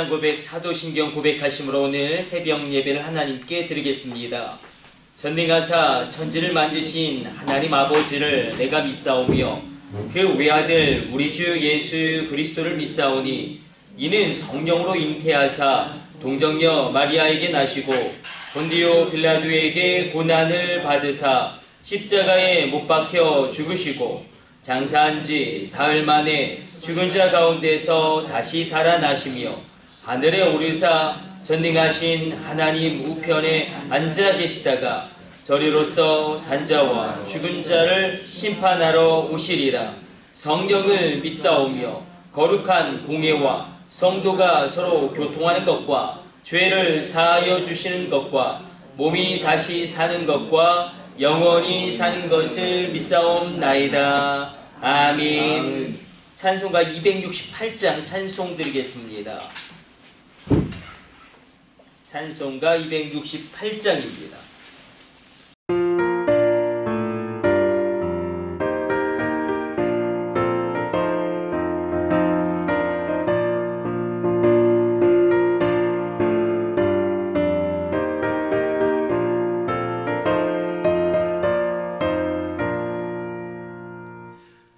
고백, 사도신경 고백하심으로 오늘 새벽 예배를 하나님께 드리겠습니다. 전능하사 천지를 만드신 하나님 아버지를 내가 믿사오며 그 외아들 우리 주 예수 그리스도를 믿사오니 이는 성령으로 잉태하사 동정녀 마리아에게 나시고 본디오 빌라도에게 고난을 받으사 십자가에 못 박혀 죽으시고 장사한 지 사흘 만에 죽은 자 가운데서 다시 살아나시며 하늘에 오르사 전능하신 하나님 우편에 앉아 계시다가 저리로서 산자와 죽은 자를 심판하러 오시리라. 성령을 믿사오며 거룩한 공회와 성도가 서로 교통하는 것과 죄를 사하여 주시는 것과 몸이 다시 사는 것과 영원히 사는 것을 믿사옵나이다. 아멘. 찬송가 268장 찬송 드리겠습니다. 찬송가 268장입니다.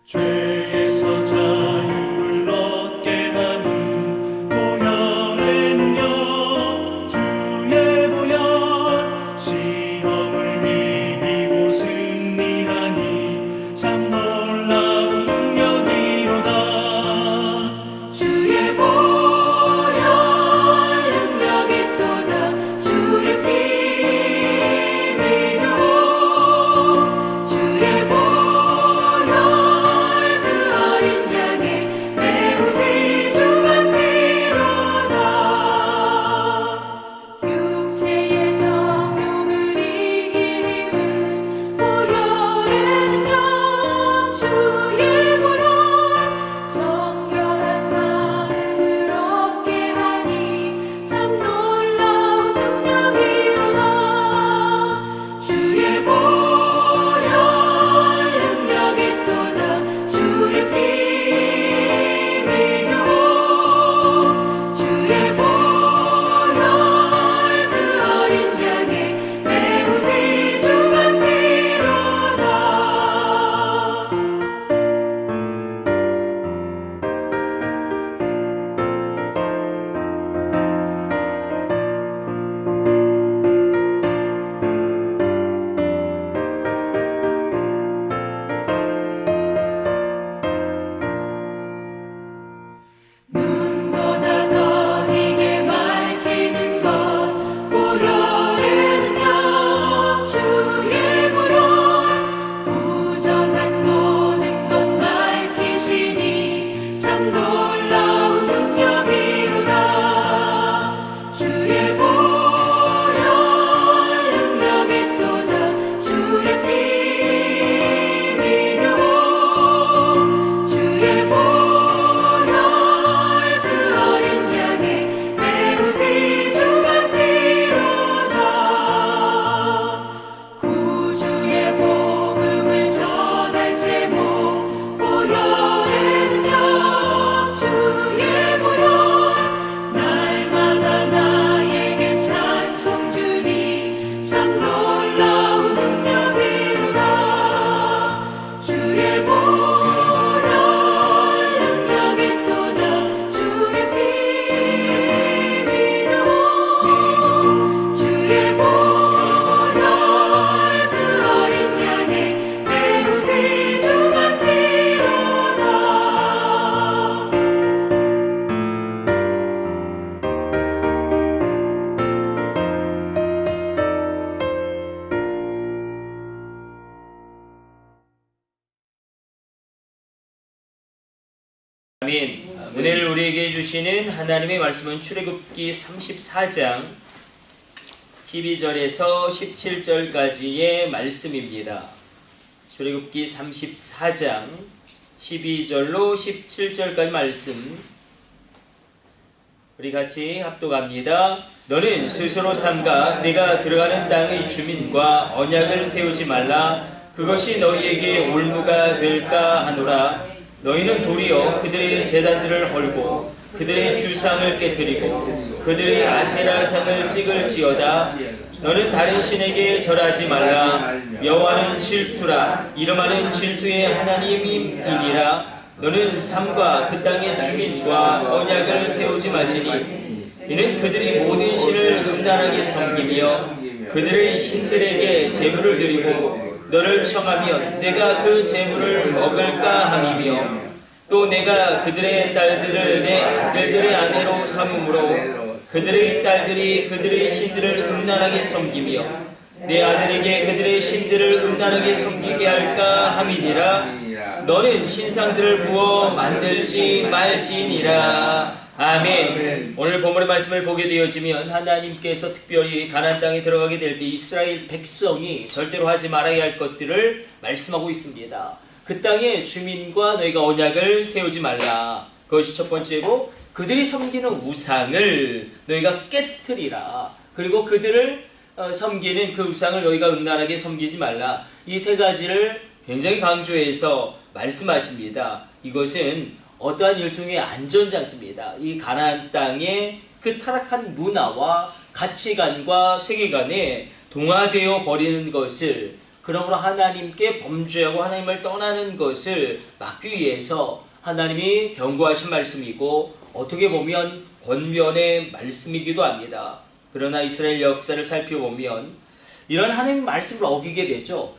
죄에서 자유를 얻게 하는 보혈의 능력, 주의 보혈, 시험을 이기고 승리하니 참 놀라운 능력이로다. 주의 보혈 능력이 또다. 주의 피 믿어. 주의 보혈 아멘. 은혜를 우리에게 주시는 하나님의 말씀은 출애굽기 34장 12절에서 17절까지의 말씀입니다. 출애굽기 34장 12절로 17절까지 말씀 우리 같이 합독합니다. 너는 스스로 삼가 네가 들어가는 땅의 주민과 언약을 세우지 말라. 그것이 너희에게 올무가 될까 하노라. 너희는 도리어 그들의 제단들을 헐고 그들의 주상을 깨뜨리고 그들의 아세라상을 찍을지어다. 너는 다른 신에게 절하지 말라. 여호와는 질투라. 이름하는 질투의 하나님이니라. 너는 삶과 그 땅의 주민과 언약을 세우지 말지니 이는 그들이 모든 신을 음란하게 섬기며 그들의 신들에게 제물을 드리고 너를 청하면 내가 그 제물을 먹을까 함이며 또 내가 그들의 딸들을 내 아들들의 아내로 삼음으로 그들의 딸들이 그들의 신들을 음란하게 섬기며 내 아들에게 그들의 신들을 음란하게 섬기게 할까 함이니라. 너는 신상들을 부어 만들지 말지니라. 아멘. 오늘 본문의 말씀을 보게 되어지면 하나님께서 특별히 가나안 땅에 들어가게 될 때 이스라엘 백성이 절대로 하지 말아야 할 것들을 말씀하고 있습니다. 그 땅의 주민과 너희가 언약을 세우지 말라. 그것이 첫 번째고 그들이 섬기는 우상을 너희가 깨트리라. 그리고 그들을 섬기는 그 우상을 너희가 음란하게 섬기지 말라. 이 세 가지를 굉장히 강조해서 말씀하십니다. 이것은 어떠한 일종의 안전장치입니다. 이 가나안 땅의 그 타락한 문화와 가치관과 세계관에 동화되어 버리는 것을, 그러므로 하나님께 범죄하고 하나님을 떠나는 것을 막기 위해서 하나님이 경고하신 말씀이고 어떻게 보면 권면의 말씀이기도 합니다. 그러나 이스라엘 역사를 살펴보면 이런 하나님의 말씀을 어기게 되죠.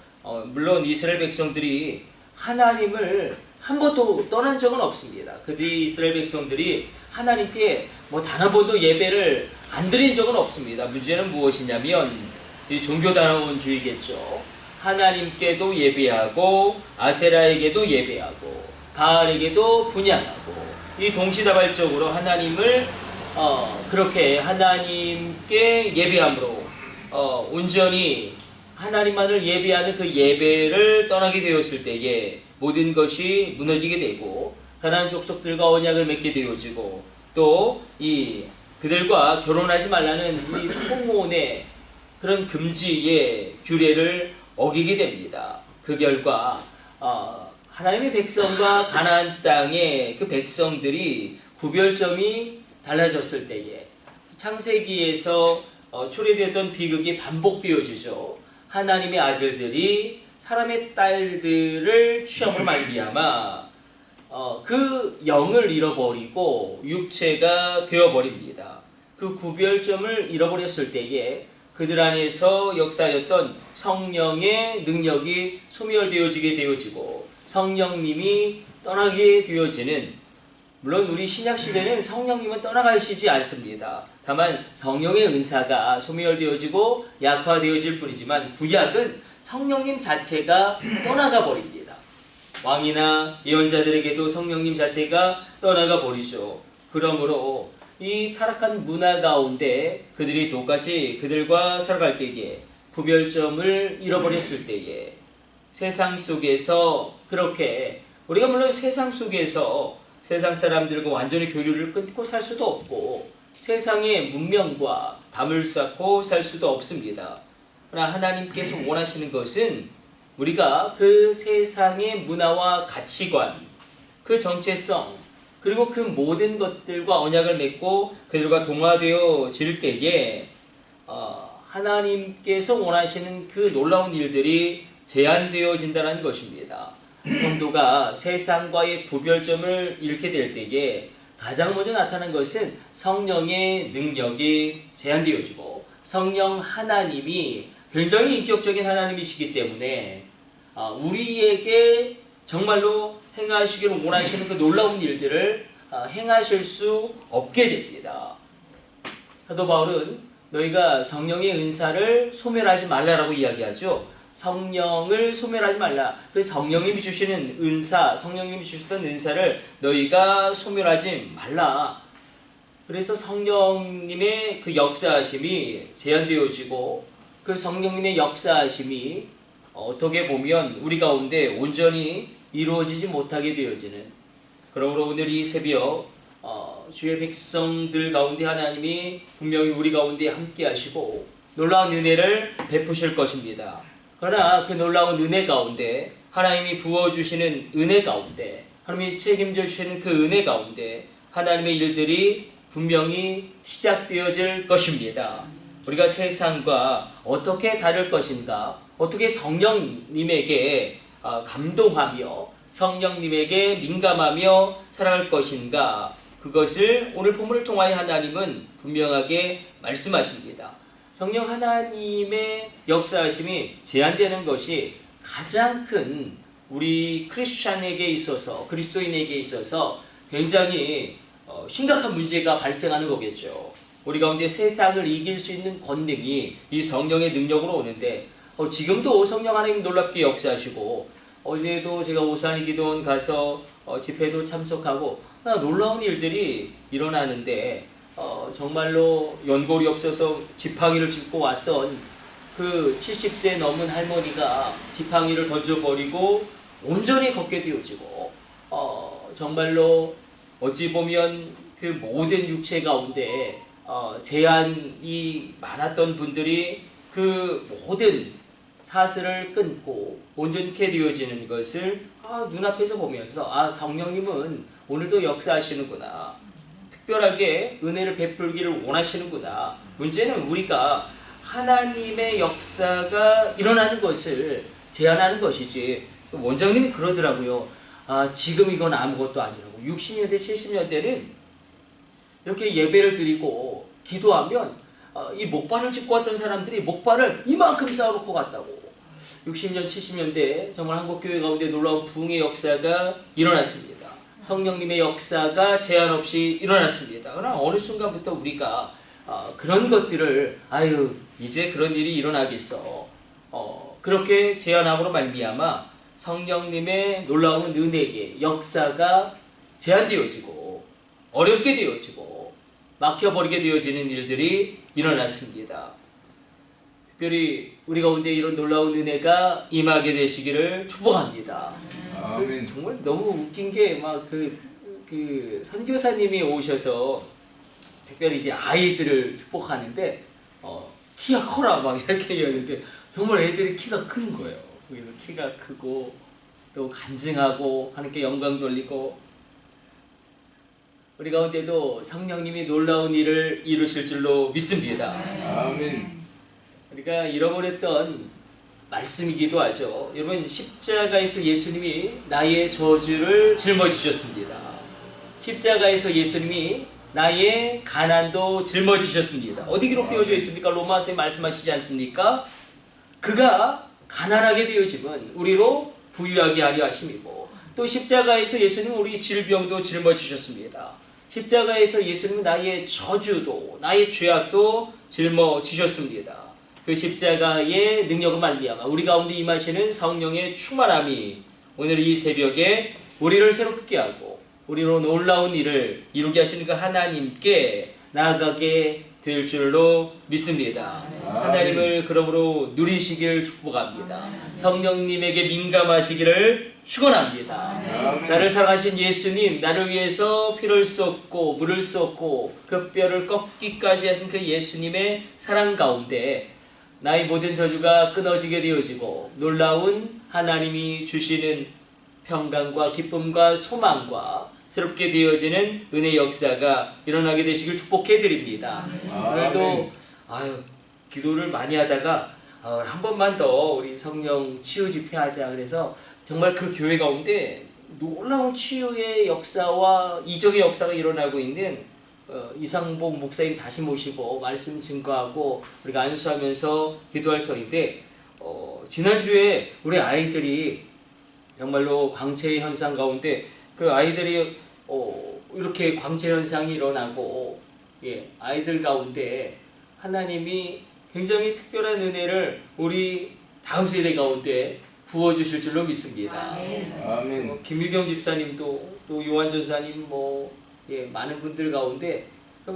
물론 이스라엘 백성들이 하나님을 한 번도 떠난 적은 없습니다. 그들이 이스라엘 백성들이 하나님께 단 한 번도 예배를 안 드린 적은 없습니다. 문제는 무엇이냐면 이 종교다원주의겠죠. 하나님께도 예배하고 아세라에게도 예배하고 바알에게도 분향하고 이 동시다발적으로 하나님을 그렇게 하나님께 예배함으로 온전히 하나님만을 예배하는 그 예배를 떠나게 되었을 때에 모든 것이 무너지게 되고 가나안 족속들과 언약을 맺게 되어지고 또 이 그들과 결혼하지 말라는 이 통혼의 그런 금지의 규례를 어기게 됩니다. 그 결과 하나님의 백성과 가나안 땅의 그 백성들이 구별점이 달라졌을 때에 창세기에서 초래되었던 비극이 반복되어지죠. 하나님의 아들들이 사람의 딸들을 취함으로 말미암아 그 영을 잃어버리고 육체가 되어버립니다. 그 구별점을 잃어버렸을 때에 그들 안에서 역사하였던 성령의 능력이 소멸되어지게 되어지고 성령님이 떠나게 되어지는, 물론 우리 신약시대는 성령님은 떠나가시지 않습니다. 다만 성령의 은사가 소멸되어지고 약화되어질 뿐이지만 구약은 성령님 자체가 떠나가 버립니다. 왕이나 예언자들에게도 성령님 자체가 떠나가 버리죠. 그러므로 이 타락한 문화 가운데 그들이 똑같이 그들과 살아갈 때에 구별점을 잃어버렸을 때에 세상 속에서 그렇게 우리가 물론 세상 속에서 세상 사람들과 완전히 교류를 끊고 살 수도 없고 세상의 문명과 담을 쌓고 살 수도 없습니다. 그러나 하나님께서 원하시는 것은 우리가 그 세상의 문화와 가치관, 그 정체성, 그리고 그 모든 것들과 언약을 맺고 그들과 동화되어질 때에 하나님께서 원하시는 그 놀라운 일들이 제한되어진다는 것입니다. 성도가 세상과의 구별점을 잃게 될 때에 가장 먼저 나타난 것은 성령의 능력이 제한되어지고 성령 하나님이 굉장히 인격적인 하나님이시기 때문에 우리에게 정말로 행하시기를 원하시는 그 놀라운 일들을 행하실 수 없게 됩니다. 사도 바울은 너희가 성령의 은사를 소멸하지 말라라고 이야기하죠. 성령을 소멸하지 말라. 그 성령님이 주시는 은사, 성령님이 주셨던 은사를 너희가 소멸하지 말라. 그래서 성령님의 그 역사하심이 제한되어지고 그 성령님의 역사하심이 어떻게 보면 우리 가운데 온전히 이루어지지 못하게 되어지는, 그러므로 오늘 이 새벽 주의 백성들 가운데 하나님이 분명히 우리 가운데 함께 하시고 놀라운 은혜를 베푸실 것입니다. 그러나 그 놀라운 은혜 가운데 하나님이 부어주시는 은혜 가운데 하나님이 책임져 주시는 그 은혜 가운데 하나님의 일들이 분명히 시작되어질 것입니다. 우리가 세상과 어떻게 다를 것인가, 어떻게 성령님에게 감동하며 성령님에게 민감하며 살아갈 것인가, 그것을 오늘 본문을 통하여 하나님은 분명하게 말씀하십니다. 성령 하나님의 역사하심이 제한되는 것이 가장 큰 우리 크리스찬에게 있어서, 그리스도인에게 있어서 굉장히 심각한 문제가 발생하는 거겠죠. 우리 가운데 세상을 이길 수 있는 권능이 이 성령의 능력으로 오는데, 지금도 성령 하나님 놀랍게 역사하시고, 어제도 제가 오산이기도원 가서 집회도 참석하고 놀라운 일들이 일어나는데, 정말로 연골이 없어서 지팡이를 짚고 왔던 그 70세 넘은 할머니가 지팡이를 던져버리고 온전히 걷게 되어지고, 정말로 어찌 보면 그 모든 육체 가운데 제한이 많았던 분들이 그 모든 사슬을 끊고 온전케 되어지는 것을 눈앞에서 보면서 성령님은 오늘도 역사하시는구나, 특별하게 은혜를 베풀기를 원하시는구나. 문제는 우리가 하나님의 역사가 일어나는 것을 제한하는 것이지. 원장님이 그러더라고요. 지금 이건 아무것도 아니라고. 60년대 70년대는 이렇게 예배를 드리고 기도하면 이 목발을 짚고 왔던 사람들이 목발을 이만큼 쌓아놓고 갔다고. 60년 70년대 정말 한국교회 가운데 놀라운 부흥의 역사가 일어났습니다. 성령님의 역사가 제한 없이 일어났습니다. 그러나 어느 순간부터 우리가 그런 것들을 이제 그런 일이 일어나겠어, 그렇게 제한함으로 말미암아 성령님의 놀라운 은혜의 역사가 제한되어지고 어렵게 되어지고 막혀버리게 되어지는 일들이 일어났습니다. 특별히 우리 가운데 이런 놀라운 은혜가 임하게 되시기를 축복합니다. 아멘. 정말 너무 웃긴 게 막 그 선교사님이 오셔서 특별히 이제 아이들을 축복하는데 키가 커라 막 이렇게 얘기하는데 정말 애들이 키가 큰 거예요. 그래서 키가 크고 또 간증하고 하나님께 영광 돌리고, 우리 가운데도 성령님이 놀라운 일을 이루실 줄로 믿습니다. 아멘. 우리가 잃어버렸던 말씀이기도 하죠. 여러분, 십자가에서 예수님이 나의 저주를 짊어지셨습니다. 십자가에서 예수님이 나의 가난도 짊어지셨습니다. 어디 기록되어져 있습니까? 로마서에 말씀하시지 않습니까? 그가 가난하게 되어짐은 우리로 부유하게 하려 하심이고, 또 십자가에서 예수님은 우리 질병도 짊어지셨습니다. 십자가에서 예수님은 나의 저주도 나의 죄악도 짊어지셨습니다. 그 십자가의 능력을 말미암아 우리 가운데 임하시는 성령의 충만함이 오늘 이 새벽에 우리를 새롭게 하고 우리로 놀라운 일을 이루게 하시는 그 하나님께 나아가게 될 줄로 믿습니다. 하나님을 그러므로 누리시길 축복합니다. 성령님에게 민감하시기를 축원합니다. 나를 사랑하신 예수님, 나를 위해서 피를 쏟고 물을 쏟고 그 뼈를 꺾기까지 하신 그 예수님의 사랑 가운데 나의 모든 저주가 끊어지게 되어지고 놀라운 하나님이 주시는 평강과 기쁨과 소망과 새롭게 되어지는 은혜 역사가 일어나게 되시길 축복해 드립니다. 오늘도 기도를 많이 하다가 한 번만 더 우리 성령 치유 집회하자 그래서 정말 그 교회 가운데 놀라운 치유의 역사와 이적의 역사가 일어나고 있는 이상복 목사님 다시 모시고 말씀 증거하고 우리가 안수하면서 기도할 터인데, 지난주에 우리 아이들이 정말로 광채 현상 가운데 그 아이들이 이렇게 광채 현상이 일어나고, 아이들 가운데 하나님이 굉장히 특별한 은혜를 우리 다음 세대 가운데 부어주실 줄로 믿습니다. 아멘. 김유경 집사님도 또 요한 전사님 많은 분들 가운데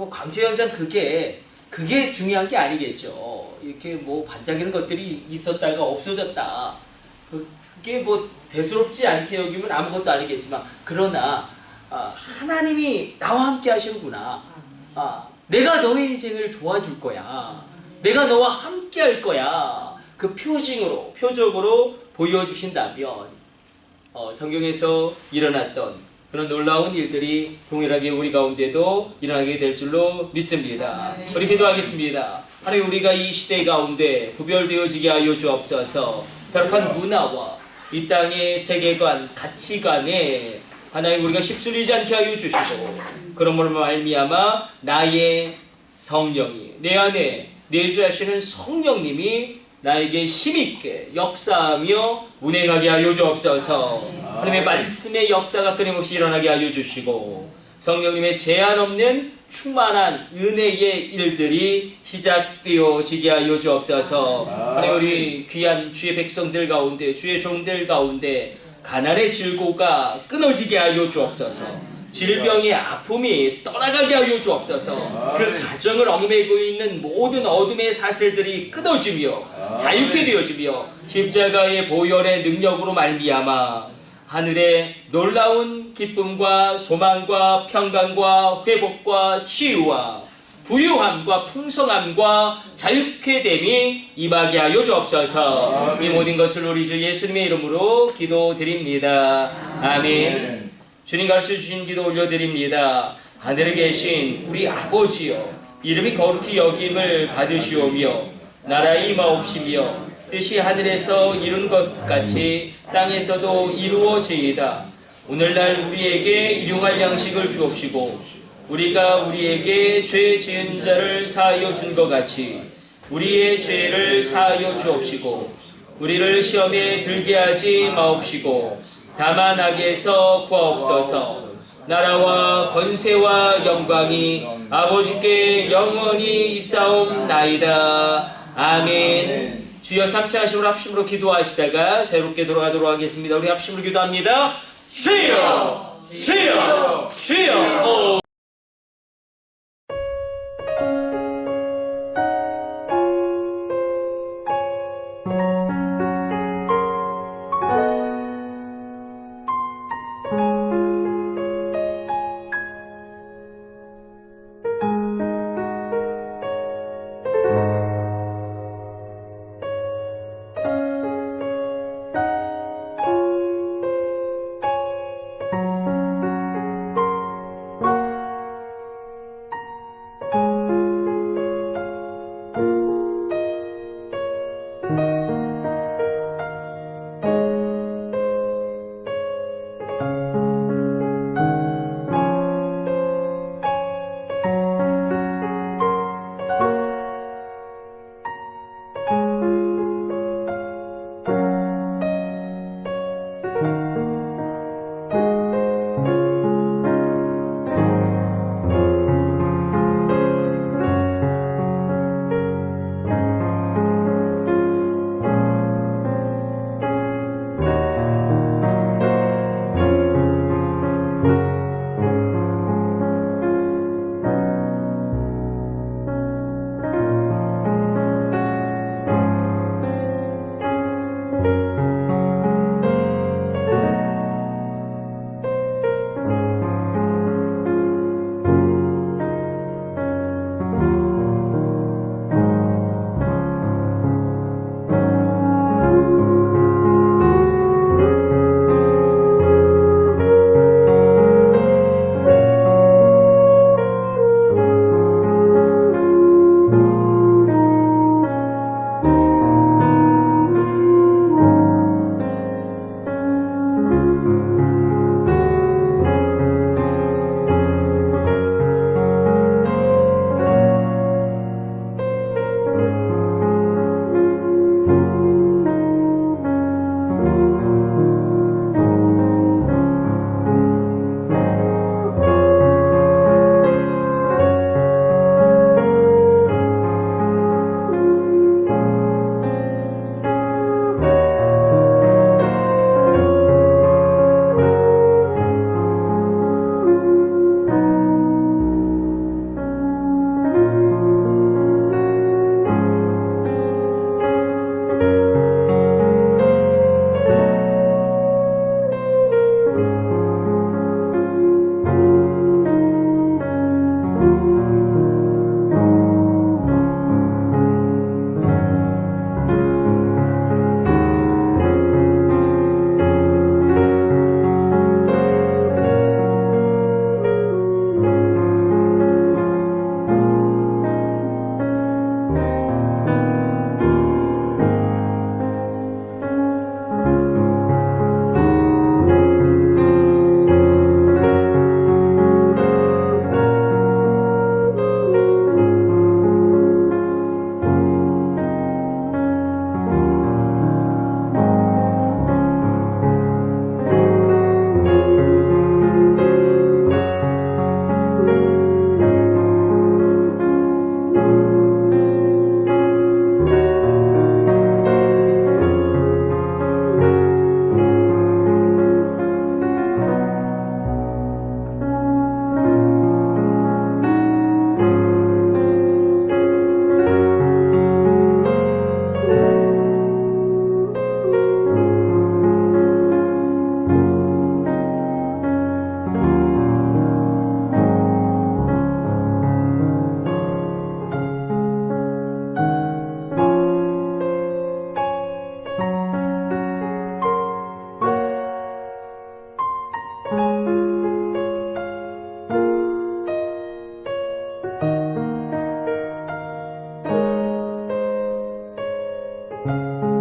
광채 현상 그게 중요한 게 아니겠죠. 이렇게 반짝이는 것들이 있었다가 없어졌다. 그게 대수롭지 않게 여기면 아무것도 아니겠지만, 그러나 하나님이 나와 함께 하시는구나. 내가 너의 인생을 도와줄 거야. 내가 너와 함께 할 거야. 그 표적으로 보여주신다면 성경에서 일어났던 그런 놀라운 일들이 동일하게 우리 가운데도 일어나게 될 줄로 믿습니다. 우리 기도하겠습니다. 하나님, 우리가 이 시대 가운데 구별되어지게 하여 주옵소서. 타락한 문화와 이 땅의 세계관, 가치관에 하나님 우리가 휩쓸리지 않게 하여 주시고, 그러므로 말미암아 나의 성령이 내 안에 내주하시는 성령님이 나에게 힘있게 역사하며 운행하게 하여 주옵소서. 하나님의 말씀의 역사가 끊임없이 일어나게 하여 주시고, 성령님의 제한 없는 충만한 은혜의 일들이 시작되어지게 하여 주옵소서. 하나님, 우리 귀한 주의 백성들 가운데, 주의 종들 가운데 가난의 질고가 끊어지게 하여 주옵소서. 질병의 아픔이 떠나가게 하여 주옵소서. 그 가정을 얽매고 있는 모든 어둠의 사슬들이 끊어지며 자유케 되어지며 십자가의 보혈의 능력으로 말미암아 하늘의 놀라운 기쁨과 소망과 평강과 회복과 치유와 부유함과 풍성함과 자유케 됨이 임하게 하여 주옵소서. 이 모든 것을 우리 주 예수님의 이름으로 기도드립니다. 아멘. 주님 가르쳐주신 기도 올려드립니다. 하늘에 계신 우리 아버지여, 이름이 거룩히 여김을 받으시오며 나라의 임하옵시며 뜻이 하늘에서 이룬 것 같이 땅에서도 이루어지이다. 오늘날 우리에게 일용할 양식을 주옵시고 우리가 우리에게 죄 지은 자를 사하여 준 것 같이 우리의 죄를 사하여 주옵시고 우리를 시험에 들게 하지 마옵시고 다만 악에서 구하옵소서. 나라와 권세와 영광이 아버지께 영원히 있사옵나이다. 아멘. 주여, 3차 하심으로 합심으로 기도하시다가 새롭게 돌아가도록 하겠습니다. 우리 합심으로 기도합니다. 주여, 주여, 주여. 주의